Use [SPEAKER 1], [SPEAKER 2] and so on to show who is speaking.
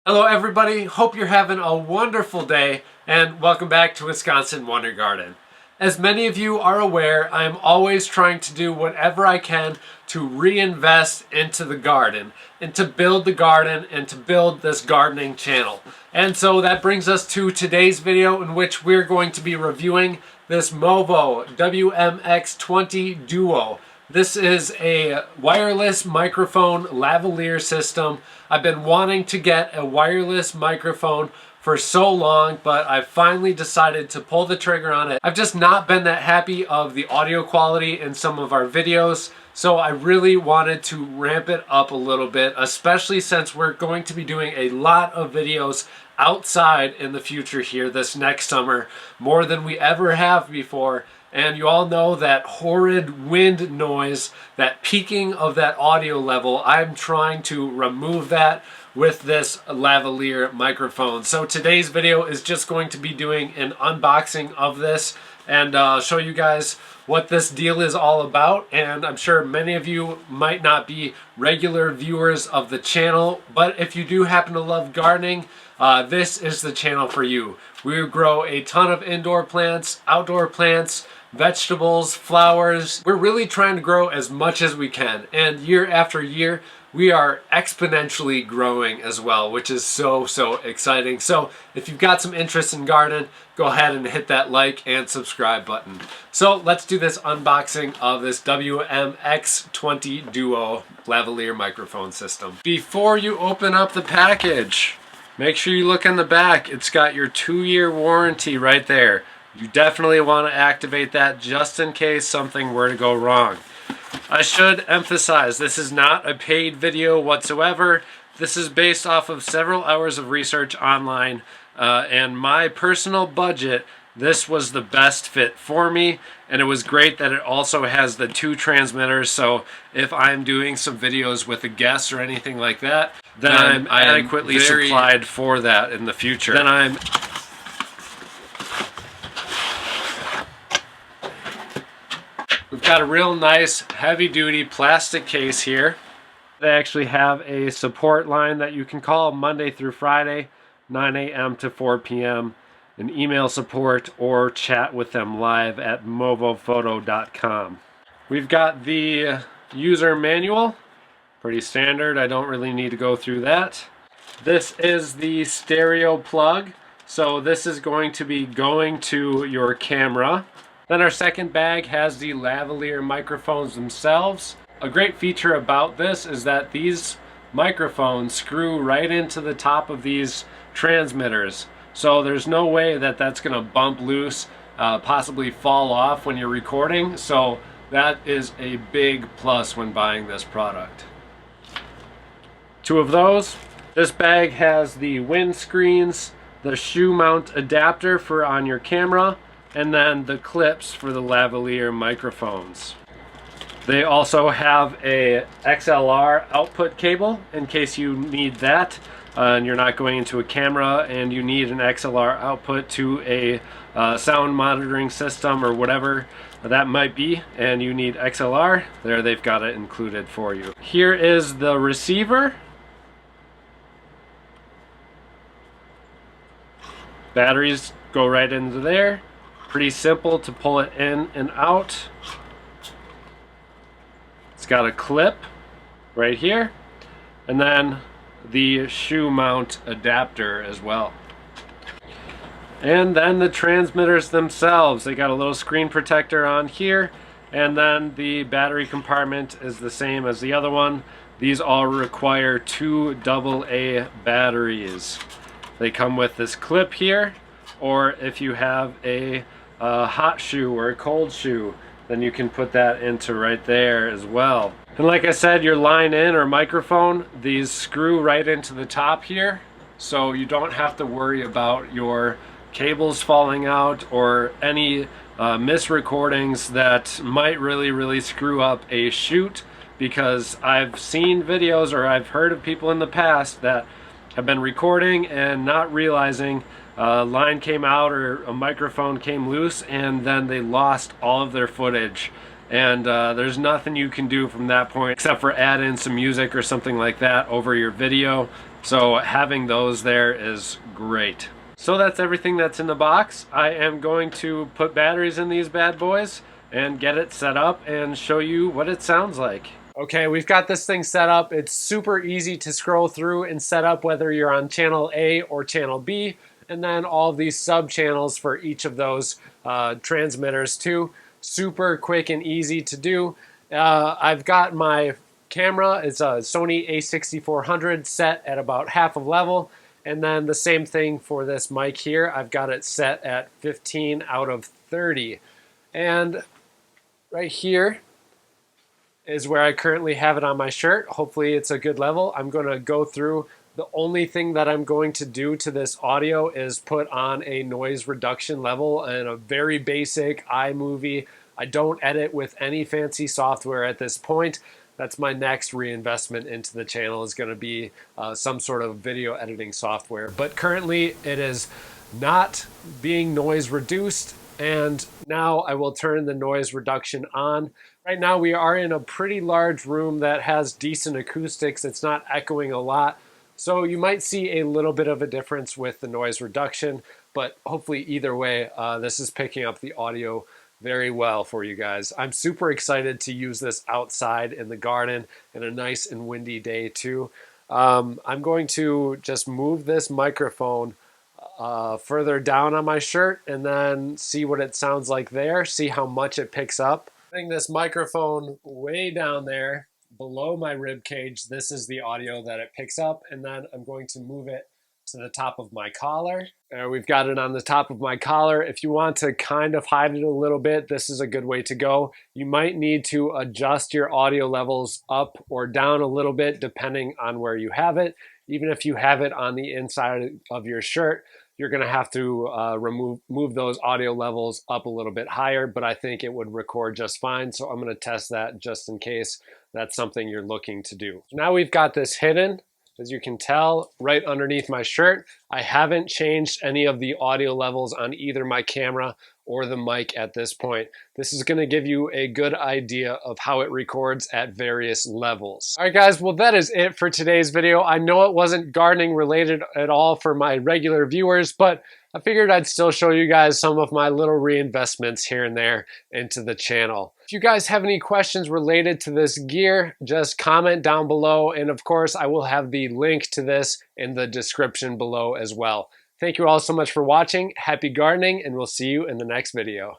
[SPEAKER 1] Hello everybody, hope you're having a wonderful day and welcome back to Wisconsin Wonder Garden. As many of you are aware, I'm always trying to do whatever I can to reinvest into the garden and to build the garden and to build this gardening channel. And so that brings us to today's video in which we're going to be reviewing this Movo WMX-20 Duo. This is a wireless microphone lavalier system. I've been wanting to get a wireless microphone for so long, but I finally decided to pull the trigger on it. I've just not been that happy of the audio quality in some of our videos, so I really wanted to ramp it up a little bit, especially since we're going to be doing a lot of videos outside in the future here this next summer, more than we ever have before. And you all know that horrid wind noise, that peaking of that audio level. I'm trying to remove that with this lavalier microphone. So today's video is just going to be doing an unboxing of this and show you guys what this deal is all about. And I'm sure many of you might not be regular viewers of the channel, but if you do happen to love gardening, this is the channel for you. We grow a ton of indoor plants, outdoor plants, vegetables, flowers. We're really trying to grow as much as we can, and year after year we are exponentially growing as well, which is so exciting. So if you've got some interest in gardening, go ahead and hit that like and subscribe button. So let's do this unboxing of this WMX-20 Duo lavalier microphone system. Before you open up the package, make sure you look in the back. It's got your 2-year warranty right there. You definitely want to activate that just in case something were to go wrong. I should emphasize, this is not a paid video whatsoever. This is based off of several hours of research online, and my personal budget. This was the best fit for me, and it was great that it also has the 2 transmitters, so if I'm doing some videos with a guest or anything like that, then I'm adequately supplied for that in the future. We've got a real nice heavy-duty plastic case here. They actually have a support line that you can call Monday through Friday, 9 a.m. to 4 p.m. and email support or chat with them live at movophoto.com. We've got the user manual, pretty standard. I don't really need to go through that. This is the stereo plug, so this is going to be going to your camera. Then our second bag has the lavalier microphones themselves. A great feature about this is that these microphones screw right into the top of these transmitters. So there's no way that that's going to bump loose, possibly fall off when you're recording. So that is a big plus when buying this product. 2 of those. This bag has the wind screens, the shoe mount adapter for on your camera, and then the clips for the lavalier microphones. They also have a XLR output cable in case you need that and you're not going into a camera and you need an XLR output to a sound monitoring system or whatever that might be, and you need XLR. There, they've got it included for you. Here is the receiver. Batteries go right into there. Pretty simple to pull it in and out. It's got a clip right here, and then the shoe mount adapter as well. And then the transmitters themselves. They got a little screen protector on here, and then the battery compartment is the same as the other one. These all require 2 AA batteries. They come with this clip here, or if you have a hot shoe or a cold shoe, then you can put that into right there as well. And like I said, your line in or microphone, these screw right into the top here, so you don't have to worry about your cables falling out or any misrecordings that might really screw up a shoot, because I've seen videos or I've heard of people in the past that have been recording and not realizing a line came out or a microphone came loose, and then they lost all of their footage. And there's nothing you can do from that point except for add in some music or something like that over your video So having those there is great. So that's everything that's in the box. I am going to put batteries in these bad boys and get it set up and show you what it sounds like. Okay, we've got this thing set up. It's super easy to scroll through and set up whether you're on channel A or channel B, and then all these sub channels for each of those transmitters too. Super quick and easy to do. I've got my camera, it's a Sony a6400 set at about half of level, and then the same thing for this mic here. I've got it set at 15 out of 30. And right here is where I currently have it on my shirt. Hopefully it's a good level. I'm going to go through. The only thing that I'm going to do to this audio is put on a noise reduction level and a very basic iMovie. I don't edit with any fancy software at this point. That's my next reinvestment into the channel, is going to be some sort of video editing software. But currently it is not being noise reduced, and now I will turn the noise reduction on. Right now we are in a pretty large room that has decent acoustics. It's not echoing a lot. So you might see a little bit of a difference with the noise reduction, but hopefully either way, this is picking up the audio very well for you guys. I'm super excited to use this outside in the garden in a nice and windy day too. I'm going to just move this microphone further down on my shirt and then see what it sounds like there, see how much it picks up. Putting this microphone way down there below my rib cage, this is the audio that it picks up, and then I'm going to move it to the top of my collar. We've got it on the top of my collar. If you want to kind of hide it a little bit, this is a good way to go. You might need to adjust your audio levels up or down a little bit depending on where you have it. Even if you have it on the inside of your shirt, you're going to have to move those audio levels up a little bit higher, but I think it would record just fine. So I'm going to test that just in case that's something you're looking to do. Now we've got this hidden, as you can tell, right underneath my shirt. I haven't changed any of the audio levels on either my camera or the mic at this point. This is going to give you a good idea of how it records at various levels. All right, guys, well, that is it for today's video. I know it wasn't gardening related at all for my regular viewers, but I figured I'd still show you guys some of my little reinvestments here and there into the channel. If you guys have any questions related to this gear, just comment down below. And of course, I will have the link to this in the description below as well. Thank you all so much for watching. Happy gardening, and we'll see you in the next video.